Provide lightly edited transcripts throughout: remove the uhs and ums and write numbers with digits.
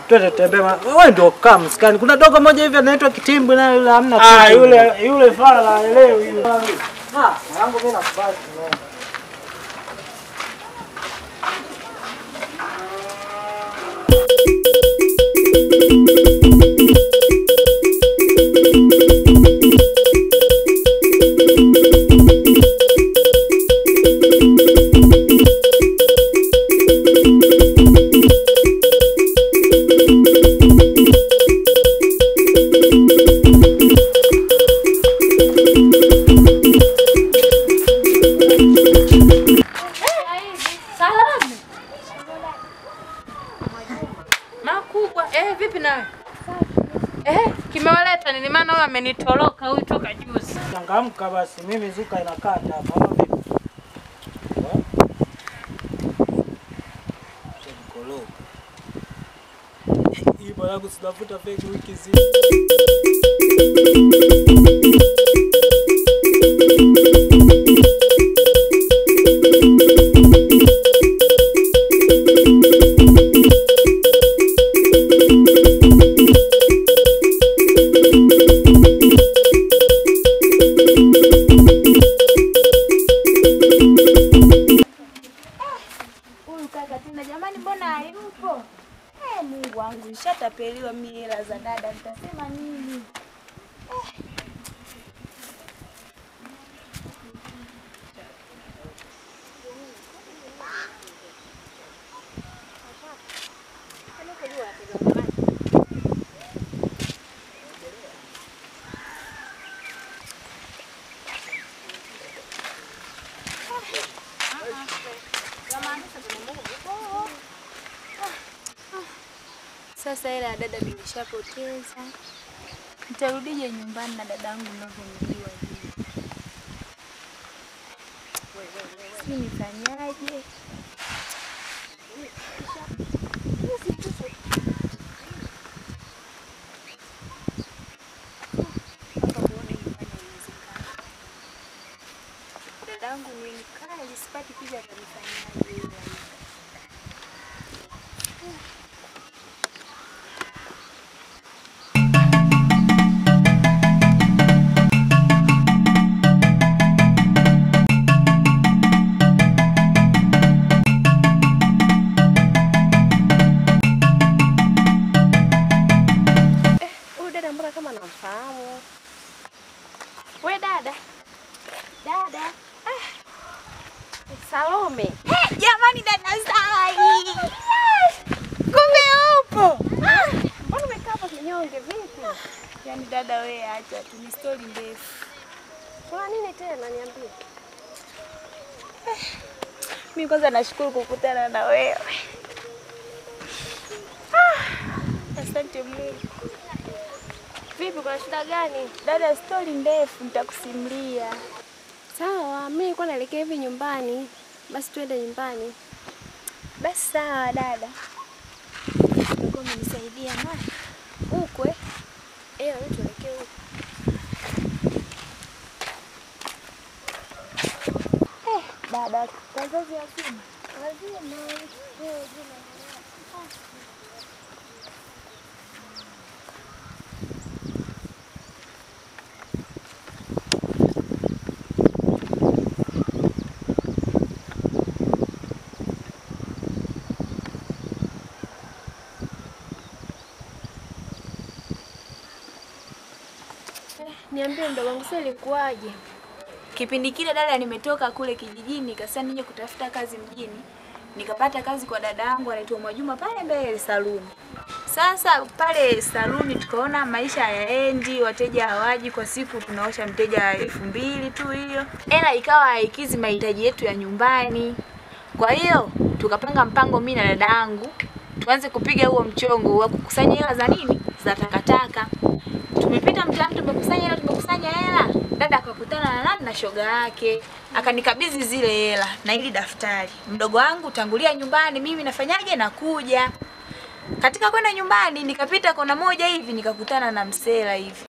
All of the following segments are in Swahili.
Twende tembea. Wewe ndio kama msikani. Kuna dogo moja hivi anaitwa Kitimbwi na yule hamna kitu. Yule fala la elewi yule. Mwanangu mimi nakubali. Vipi nawe? Kimewaleta nini maana huyu amenitoroka huyu toka juzi. Changamka basi mimi zuka inakata hapa vipi? Mkolo. Hii bwana kusitafuta fake wiki nzima. Jamani mbona hayupo? Mungu wangu, nishatapeliwa mimi hela za dada, nitasema nini? Sasa hela ya dada nimeshapoteza. Nitarudije nyumbani na dadangu ninavyomjua hivi? Sisi nifanyaje? Dadangu ni mkali, sipati pija atanifanyaje? We dada. Dada. Salome. Jamani dada Sai. Kumbe upo. Mbona umekaa hapo kinyonge vipi? Yaani dada wewe acha tu, ni story ndefu. Kuna nini tena niambie? Mimi kwanza nashukuru kukutana na wewe. Asante Mungu. Vipi kuna shida gani? Dada story ndefu nitakusimulia. Sawa, mimi nilikuwa naelekea hivi nyumbani. Basi twende nyumbani. Basi sawa dada. Uko umenisaidia na ukwe. Tuelekee huko. Dada, wazazi wazima. Wazima. Niambie mdogo wangu sasa ilikuwaje? Kipindi kile dada nimetoka kule kijijini nikasema nije kutafuta kazi mjini. Nikapata kazi kwa dada yangu anaitwa Mwajuma pale mbele saluni. Sasa pale saluni tukaona maisha hayaendi, wateja hawaji, kwa siku tunaosha mteja 2000 tu hiyo. Hela ikawa haikizi mahitaji yetu ya nyumbani. Kwa hiyo tukapanga mpango mimi na dada yangu tuanze kupiga huo mchongo wa kukusanya hela za nini? Za takataka. Tumepita mtaani tumekusanya hela. Dada akakutana na nani na shoga yake. Akanikabidhi zile hela na ili daftari. Mdogo wangu tangulia nyumbani, mimi nafanyaje nakuja. Katika kwenda nyumbani nikapita kona moja hivi nikakutana na msela hivi.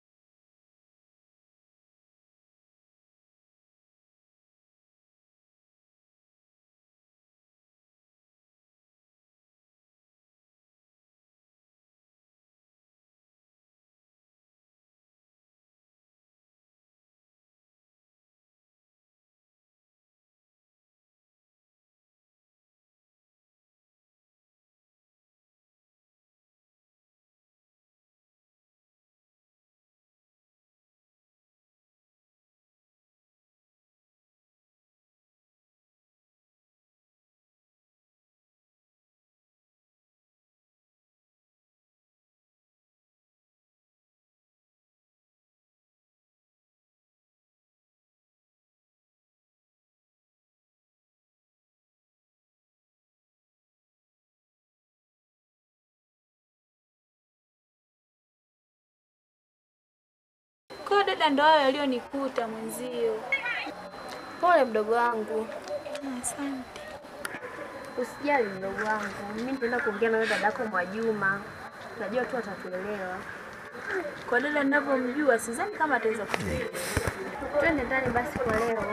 Kwa dada ndo hayo yalionikuta mwenzio. Pole mdogo wangu. Asante. Usijali mdogo wangu. Mimi nitaenda kuongea na dadako Mwajuma. Najua tu atatuelewa. Kwa dada ninavyomjua sidhani kama ataweza kutuelewa. Twende ndani basi kwa leo.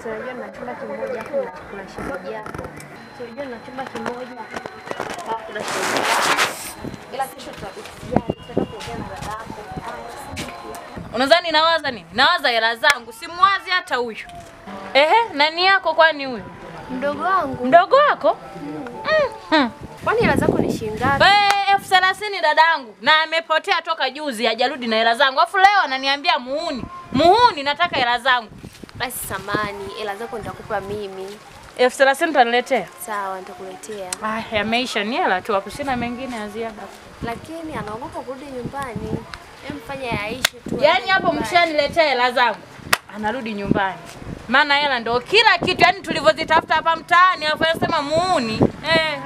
Unajua na chumba kimoja hapo na kuna shemeji yako. Unajua na chumba kimoja. Hapo kuna shemeji. Ila kesho tutaenda kuongea na dadako. Unadhani nawaza nini? Nawaza hela zangu, simwazi hata huyu. Nani yako kwani huyu? Mdogo wangu. Mdogo wako? Kwani hela zako ni shilingi ngapi? 30,000 dadangu. Na amepotea toka juzi, hajarudi na hela zangu. Alafu leo ananiambia muhuni. Muhuni nataka hela zangu. Basi samani, hela zako nitakupa mimi. 30,000 utaniletea? Sawa, nitakuletea. Yameisha ni hela tu, hapo sina mengine ya ziada. Lakini anaogopa kurudi nyumbani. Mfanye aishi tu. Yaani hapo mshaniletea hela zangu. Anarudi nyumbani. Maana hela ndio kila kitu, yaani tulivyozitafuta hapa mtaani, alafu anasema muuni.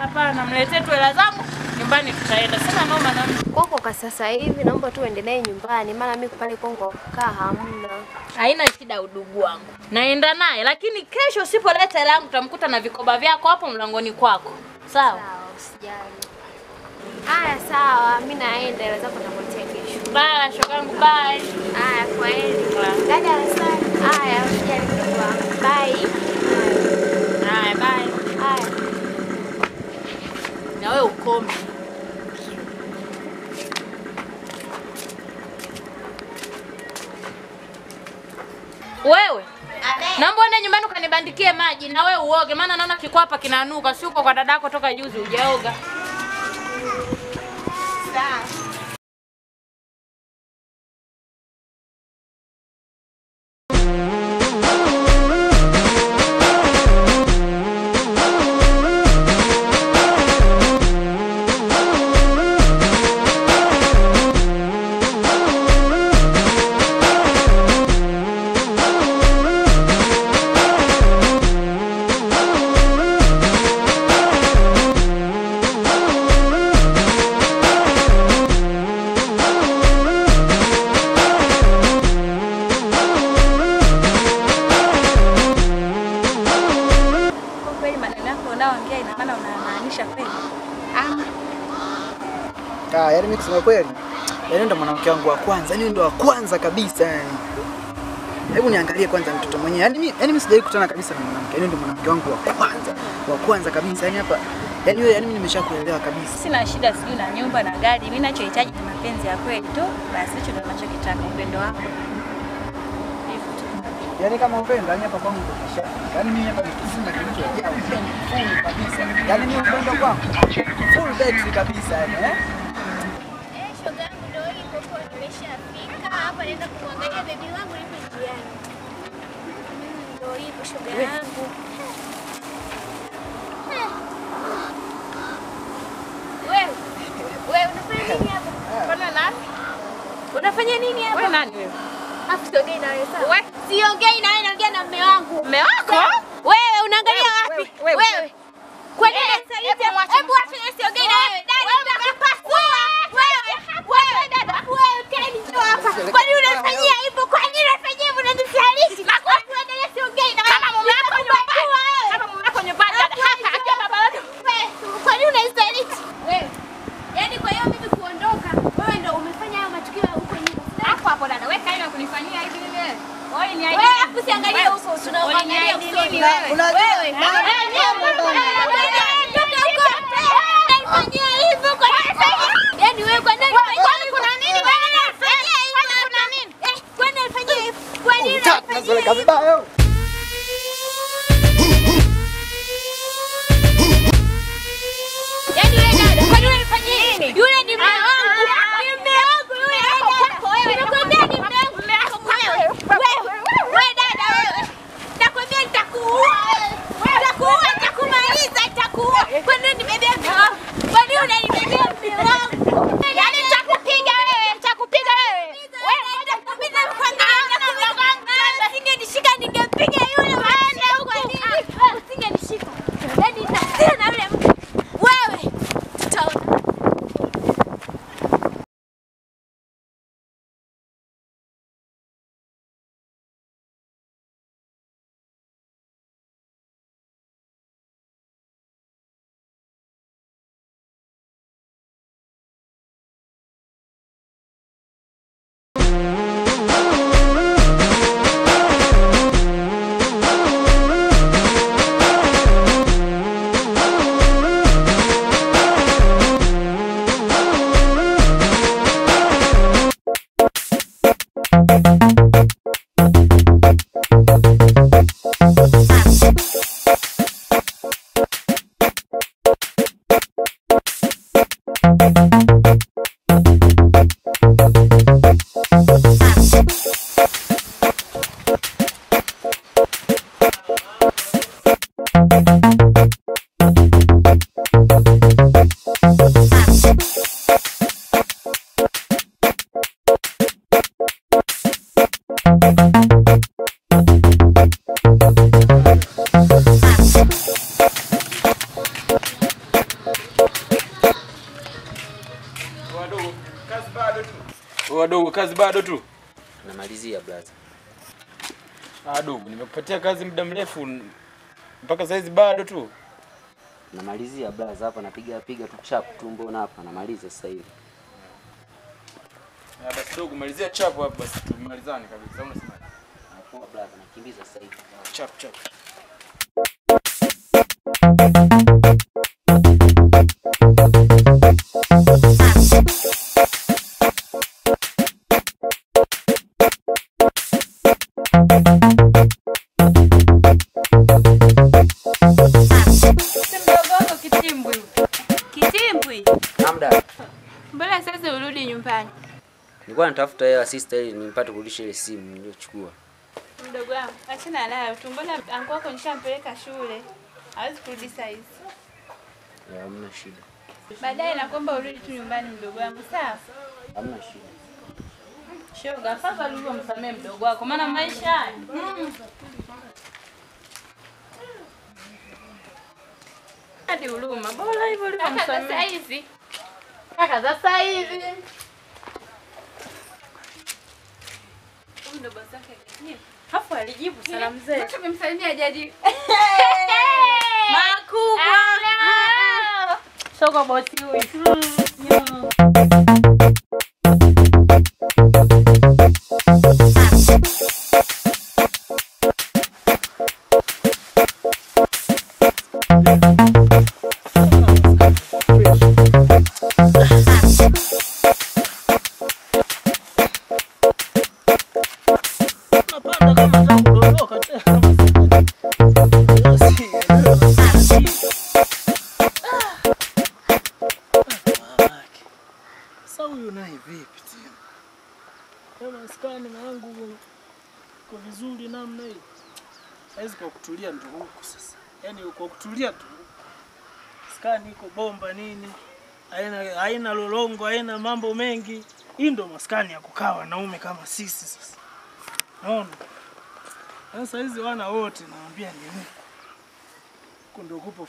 Hapana, mletee tu hela zangu, nyumbani tutaenda. Sina noma na mtu. Kongo kwa sasa hivi naomba tu uendelee nyumbani, maana mimi pale Kongo kukaa hamna. Haina shida udugu wangu. Naenda naye, lakini kesho usipoleta hela yangu utamkuta na vikoba vyako hapo mlangoni kwako. Sawa? Sawa, usijali. Haya sawa, mimi naenda, hela zako nitakuletea kesho. Bye, shogangu, bye. Haya, kwaheri. Dada asante. Haya, usijali mdogo wangu. Bye. Haya, bye. Haya. Na wewe ukome. Wewe. Naomba uende nyumbani ukanibandikie maji na wewe uoge, maana naona kikwapa kinanuka. Si uko kwa dadako toka juzi hujaoga. Sawa. Yaani mimi kusema kweli, yaani ndo mwanamke wangu wa kwanza, yaani ndo wa kwanza kabisa yani. Hebu niangalie kwanza mtoto mwenyewe. Yaani mimi sijawahi kukutana kabisa na mwanamke. Yaani ndo mwanamke wangu wa kwanza kabisa. Yaani hapa yaani wewe, yaani mimi nimeshakuelewa kabisa. Sina shida sijui na nyumba na gari. Mimi ninachohitaji ni mapenzi ya kweli tu. Basi hicho ndo ninachokitaka, upendo wako. Hivyo tu. Yaani kama upendo, yaani hapa kwangu kisha. Yaani mimi hapa nikisema kilichojaa upendo full kabisa. Yaani mimi upendo kwangu full battery kabisa yani, Shogangu ndio ipo kwa nimeshafika. Hapa naenda kumwangalia baby wangu yupo njiani. Ndio ipo shogangu. Wewe unafanya nini hapa? Mbona nani? Unafanya nini hapa? Wewe nani wewe? Afu siongei na wewe sawa? Wewe Siongei na wewe, naongea na mume wangu. mume wako? Wewe unaangalia wapi? Wewe. Kwa nini unasaliti? Hebu acha nisiongee na wewe. Dada nitakupasua. Wewe dada. Wewe kani njoo hapa. Kwa nini unafanyia hivyo? Kwa nini unafanyia hivyo? Unanisaliti. Wewe dada siongei na wewe. Kama mume wako nyumbani. Kama mume wako nyumbani dada. Hapa akiwa baba yako. Kwa nini unanisaliti? Wewe. Yaani kwa hiyo mimi kuondoka, wewe ndio umefanya hayo matukio huko nyuma. Hapo dada, weka hiyo kunifanyia hivi mimi. Wewe ni Wewe hapo siangalie huko, tunaangalia usoni wewe. Wewe. Unanifanyia hivyo kwa nini? Yaani wewe kwa nini? Kwani kuna nini? Wewe unanifanyia hivyo kuna nini? Kwani unanifanyia hivyo? Kwa nini unanifanyia hivyo? Yaani wewe dada, kwa nini unanifanyia nini? Yule ni mume wangu. Ni mume wangu yule. Nimekwambia ni mume wangu. Wewe dada wewe. Nakwambia nitakuua wewe. Nitakuua, nitakumaliza, nitakuua. Kwa nini nimebeba mume wangu? Kwa nini unanibebea mume wangu? Yaani nitakupiga wewe, nitakupiga wewe. Wewe nitakupiga kwa nini? Singenishika Bado tu. Wadogo kazi bado tu. Namalizia brother. Dogo, nimekupatia kazi muda mrefu mpaka saizi bado tu. Namalizia brother hapa napiga tu chap tu mbona hapa namaliza sasa hivi. Basi dogo malizia chap hapa basi tumalizane kabisa. Unasema? Poa brother nakimbiza sasa hivi. Chap chap. Kitimbwi. Namda. Mbona sasa urudi nyumbani? Nilikuwa natafuta hela sister ili nipate kurudisha ile simu niliyochukua. Mdogo wangu, achana nayo tu. Mbona angu wako nishampeleka shule? Hawezi kurudi saa hizi. Hamna shida. Baadaye naomba urudi tu nyumbani mdogo wangu, sawa? Hamna shida. Shoga, sasa ulivyomsamea mdogo wako maana maisha haya. Hadi huruma. Bora hivyo ulivyomsamea. Sasa hizi. Kaka sasa hivi. Mdogo zake ni. Hapo alijibu salamu zetu. Mtu umemsalimia jaji. Makubwa. Shoga bosi huyu. Huyu naye vipi tena? Kama maskani wangu kwa vizuri namna hii. Saizi kwa kutulia ndio huko sasa. Yaani kwa kutulia tu. Maskani iko bomba nini? Haina lolongo, haina mambo mengi. Hii ndio maskani ya kukaa wanaume kama sisi sasa. Naona. Sasa hizi wana wote naambia ni huko. Huko ndio kupo.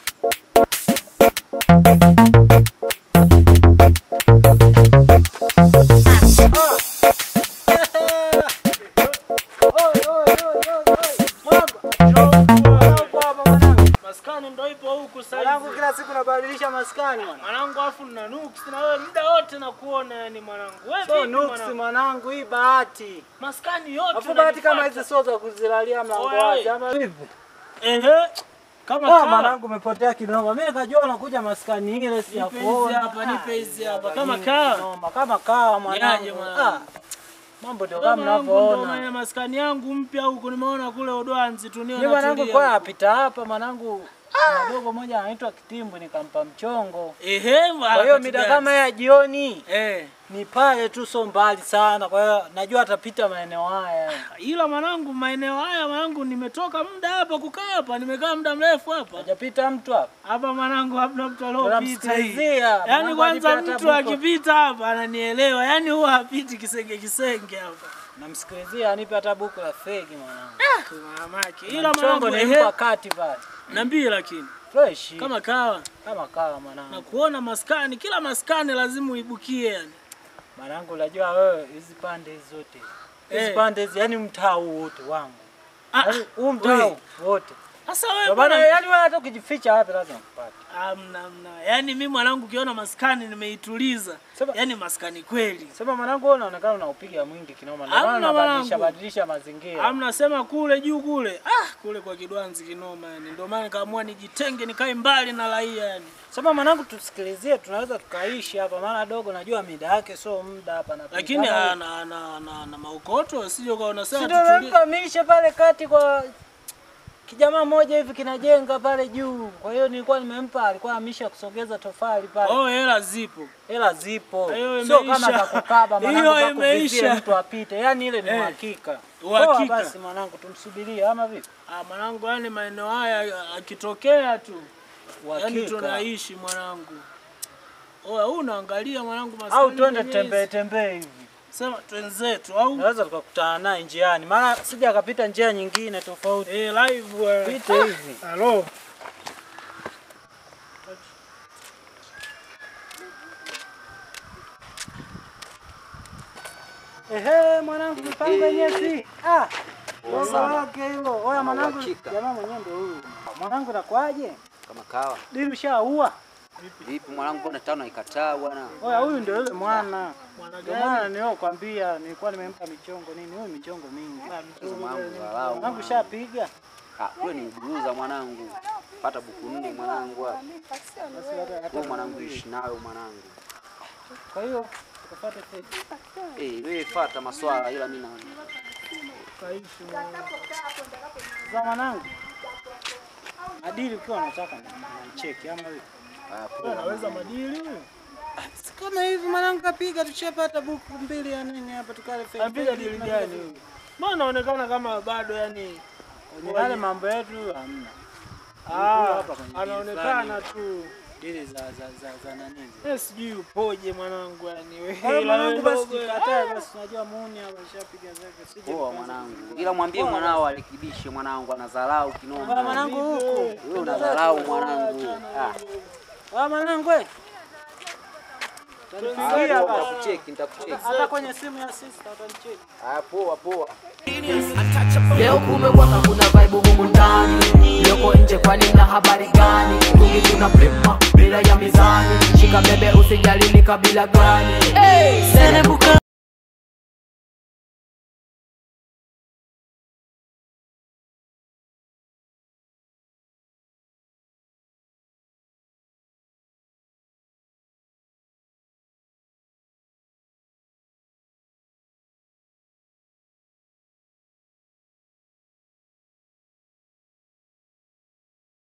Maskani ndio ipo huku sasa. Mwanangu kila siku nabadilisha maskani bwana. Mwanangu afu na nuks na wewe muda wote nakuona yani mwanangu. Wewe so nuks mwanangu hii bahati. Maskani yote. Afu bahati kama hizi sio za kuzilalia mlango wazi ama vipi? Kama mwanangu umepotea kidogo. Mimi nikajua unakuja maskani ile si ya kuona. Hapa nipe hizi hapa. Kama kaa mwanangu. Mambo ndio kama mnavyoona. Ndio maskani yangu mpya huko nimeona kule Odwanzi tu niona. Mwanangu kwa apita hapa mwanangu. Mdogo mmoja anaitwa Kitimbwi nikampa mchongo. Kwa hiyo mida kama ya jioni ni pale tu so mbali sana. Kwa hiyo najua atapita maeneo haya. Ila mwanangu maeneo haya mwanangu nimetoka muda hapa kukaa hapa, nimekaa muda mrefu hapa. Hajapita mtu hapa. Hapa mwanangu hapana mtu aliyopita. Yaani kwanza mtu akipita hapa ananielewa. Yaani huwa hapiti kisenge hapa. Namsikilizia anipe hata buku la fegi mwanangu. Mamake. Ila mwanangu nimpa kati pale. Niambie lakini fresh kama kawa mwanangu. Na kuona maskani, kila maskani lazima uibukie yani. Mwanangu unajua wewe hizi pande hizi zote. Hizi pande hizi yani mtaa wote wangu. Huu mtaa wote. Sasa wewe bwana yani wewe hata ukijificha wapi lazima ukupate. Hamna. Yaani mimi mwanangu ukiona maskani nimeituliza. Yaani maskani kweli. Sema mwanangu wewe unaonekana unaupiga mwingi kinoma. Ndio badilisha mazingira. Hamna sema kule juu kule. Kule kwa Kidwanzi kinoma yani. Ndio maana nikaamua nijitenge nikae mbali na raia yani. Sema mwanangu tusikilizie tunaweza tukaishi hapa maana dogo najua mida yake sio muda hapa na. Lakini na maukoto usije ukaona sasa tutulie. Ndio mkamishe pale kati kwa kijamaa mmoja hivi kinajenga pale juu. Kwa hiyo nilikuwa nimempa alikuwa amesha kusogeza tofali pale. Hela zipo. Sio kama za kukaba mwanangu kuvizie mtu apite. Yaani ile ni uhakika. Basi mwanangu tumsubirie ama vipi? Mwanangu yani maeneo haya akitokea tu. Yaani tunaishi mwanangu. Unaangalia mwanangu maskani. Au twende tembee hivi. Sema twenzetu au naweza tukakutana naye njiani. Maana sija akapita njia nyingine tofauti. Live pita hivi. Halo. Ehe, mwanangu mipango yenyewe si. Poa Dogo sana. wake hilo. Oya mwanangu, Uhakika. jamaa mwenyewe ndio huyu. Mwanangu nakwaje? Kama kawa. Dili ushaua. Vipi mwanangu, mbona tano ikataa bwana? Oya huyu ndio yule mwana. Mwana Ndio gani? maana niliokuambia nilikuwa nimempa michongo nini? Huyu michongo mingi. Mwanangu walau. Mwanangu shapiga. Kule ni mguruza mwanangu. Pata buku 4 mwanangu hapa. Wewe mwanangu ishi nayo mwanangu. Kwa hiyo tukafuate pesa. Wewe fuata maswala ila mimi naona. Kaishi Za mwanangu. Adili ukiwa unataka nicheki ama vipi? anaweza madili huyo. Kama hivi mwanangu kapiga tushapata buku 2 ya nini hapa tukale fake. Anapiga dili gani huyo? Mbona anaonekana kama bado yani Kwenye yale mambo yetu hamna. Hapa kwenye anaonekana tu. dili za nani? Sijui upoje mwanangu yani wewe. Kwa mwanangu basi kikataa basi unajua muuni hapa shapiga zake. Sije. Poa mwanangu. Ila mwambie mwanao arekebishe mwanangu, anadharau kinoma. Mwanangu huko. Wewe unadharau mwanangu. Mwanangu wewe. Tanipigia basi. Nitakucheki. Hata kwenye simu ya sister utanicheki. Poa. Leo kumewaka kuna vibe humu ndani. Leo nje kwani na habari gani? Tungi tuna prema bila ya mizani. Shika bebe usijali ni kabila gani. Serebuka